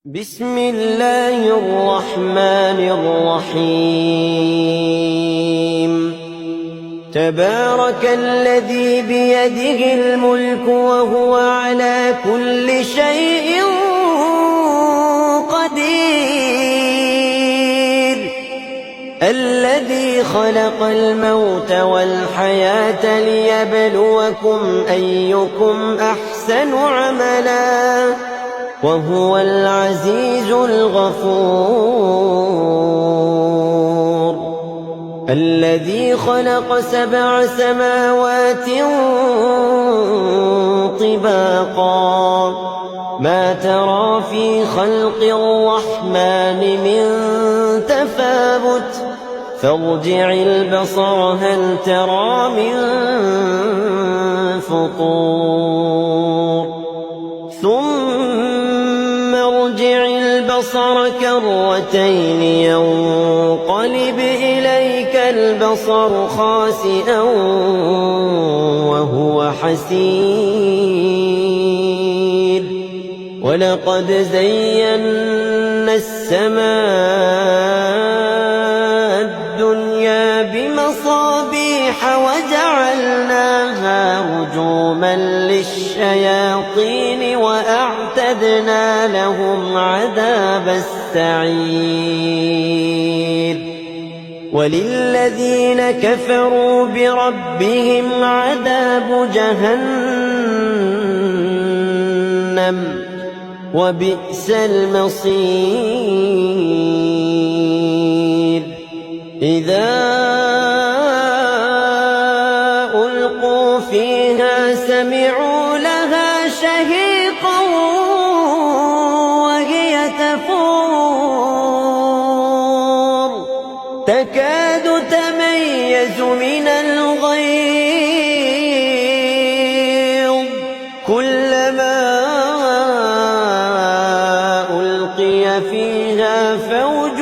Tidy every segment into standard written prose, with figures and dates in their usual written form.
بسم الله الرحمن الرحيم تبارك الذي بيده الملك وهو على كل شيء قدير الذي خلق الموت والحياة ليبلوكم أيكم أحسن عملا وهو العزيز الغفور الذي خلق 7 سماوات طباقا ما ترى في خلق الرحمن من تفاوت فارجع البصر هل ترى من فطور ثم ارجع البصر كرتين ينقلب إليك البصر خاسئا وهو حسير ولقد زينا السماء الدنيا بمصابيح وجعلناها رجوما للشياطين وأعتدنا لهم عذاب السعير وللذين كفروا بربهم عذاب جهنم وبئس المصير إذا ألقوا فيها سمعوا لها شهيقا وهي تفور تكاد تميز من الغيظ كلما ألقي فيها فوج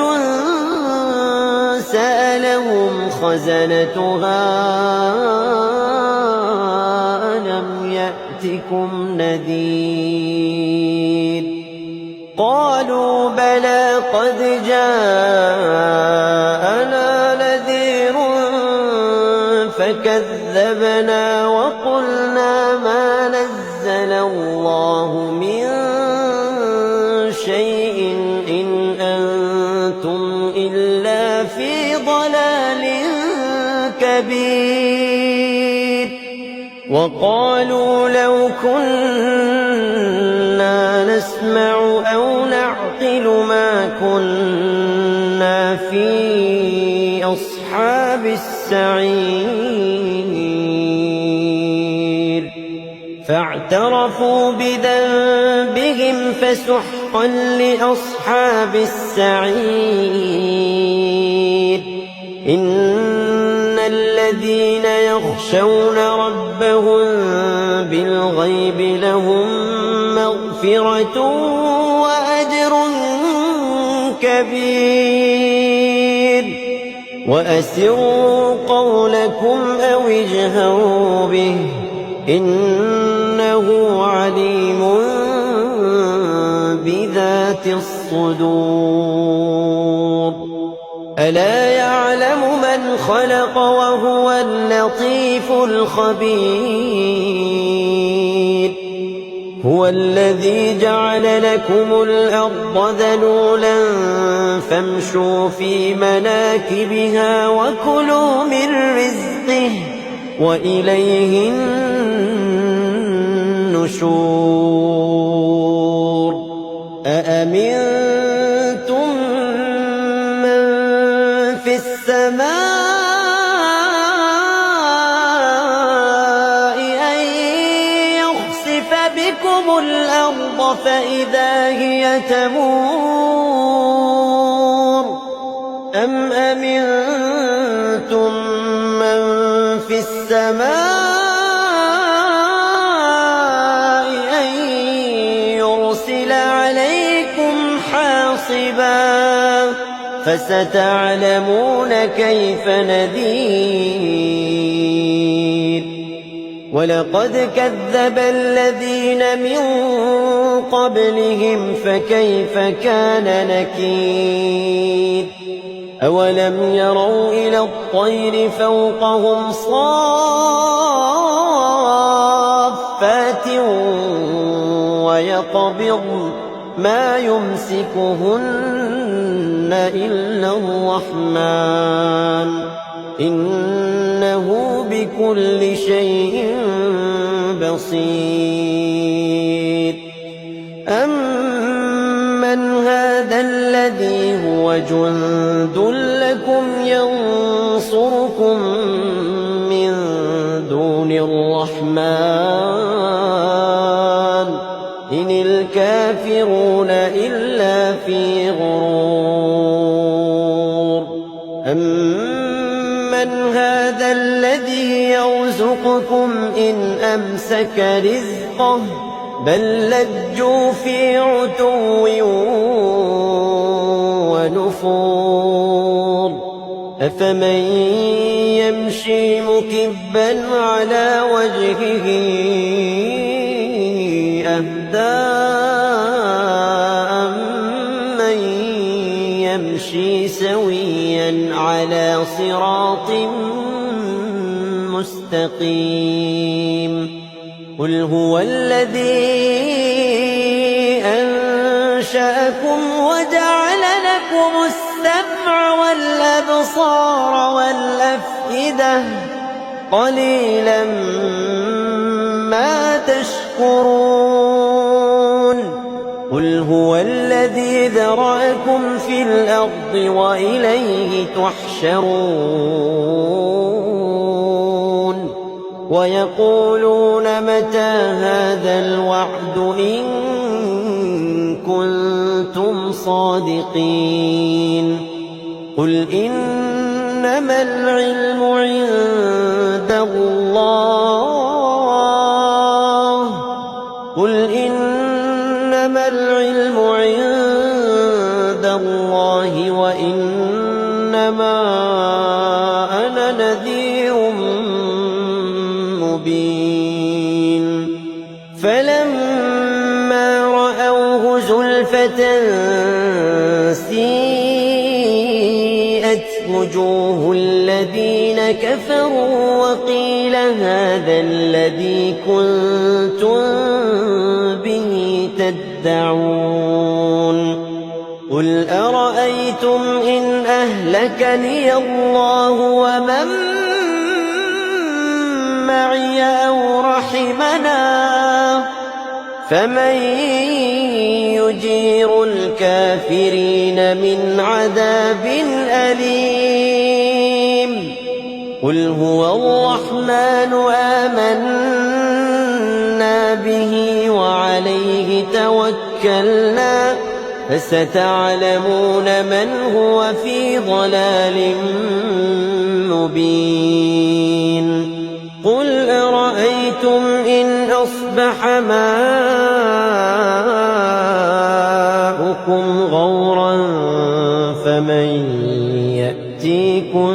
سألهم خزنتها ألم يأتكم نذير قالوا بلى قد جاءنا نذير فكذبنا وقلنا ما نزل الله من شيء إن أنتم إلا في ضلال كبير وقالوا لو كنا نسمع أو نعقل ما كنا في أصحاب السعير فاعترفوا بذنبهم فسحقا لأصحاب السعير إن الذين يخشون ربهم بالغيب لهم مغفرة وأجر كبير وأسروا قولكم أو اجهروا به إنه عليم بذات الصدور ألا يعلم من خلق وهو اللطيف الخبير هو الذي جعل لكم الأرض ذلولا فامشوا في مناكبها وكلوا من رزقه وإليه النشور أأمنتم من في السماء أن يخسف بكم الأرض فإذا هي تمور أم أمنتم من في السماء أن يرسل عليكم حاصبا فستعلمون كيف نذير ولقد كذب الذين من قبلهم فكيف كان نكير أولم يروا إلى الطير فوقهم صافات ويقبضن ما يمسكهن إلا الرحمن إنه بكل شيء بصير أمن هذا الذي هو جند لكم ينصركم من دون الرحمن إن الكافرون إلا في غرور أمن هذا الذي يرزقكم إن أمسك رزقه بل لجوا في عتو ونفور أفمن يمشي مكبا على وجهه أهدى أمن يمشي سويا على صراط مستقيم قل هو الذي أنشأكم وجعل لكم السمع والأبصار والأفئدة قليلا ما تشكرون قل هو الذي ذرأكم في الأرض وإليه تحشرون ويقولون متى هذا الوعد إن كنتم صادقين قل إنما العلم عند الله قل إنما العلم عند الله وإنما أنا نذير مبين فلما رأوه زلفة سيئت وجوه الذين كفروا وقيل هذا الذي كنتم به تدعون قل أرأيتم إن أهلكني الله ومن معي أو رحمنا فمن يجير الكافرين من عذاب أليم قل هو الرحمن آمنا به وعليه توكلنا فستعلمون من هو في ضلال مبين قل أرأيتم إن أصبح ماؤكم غورا فمن يأتيكم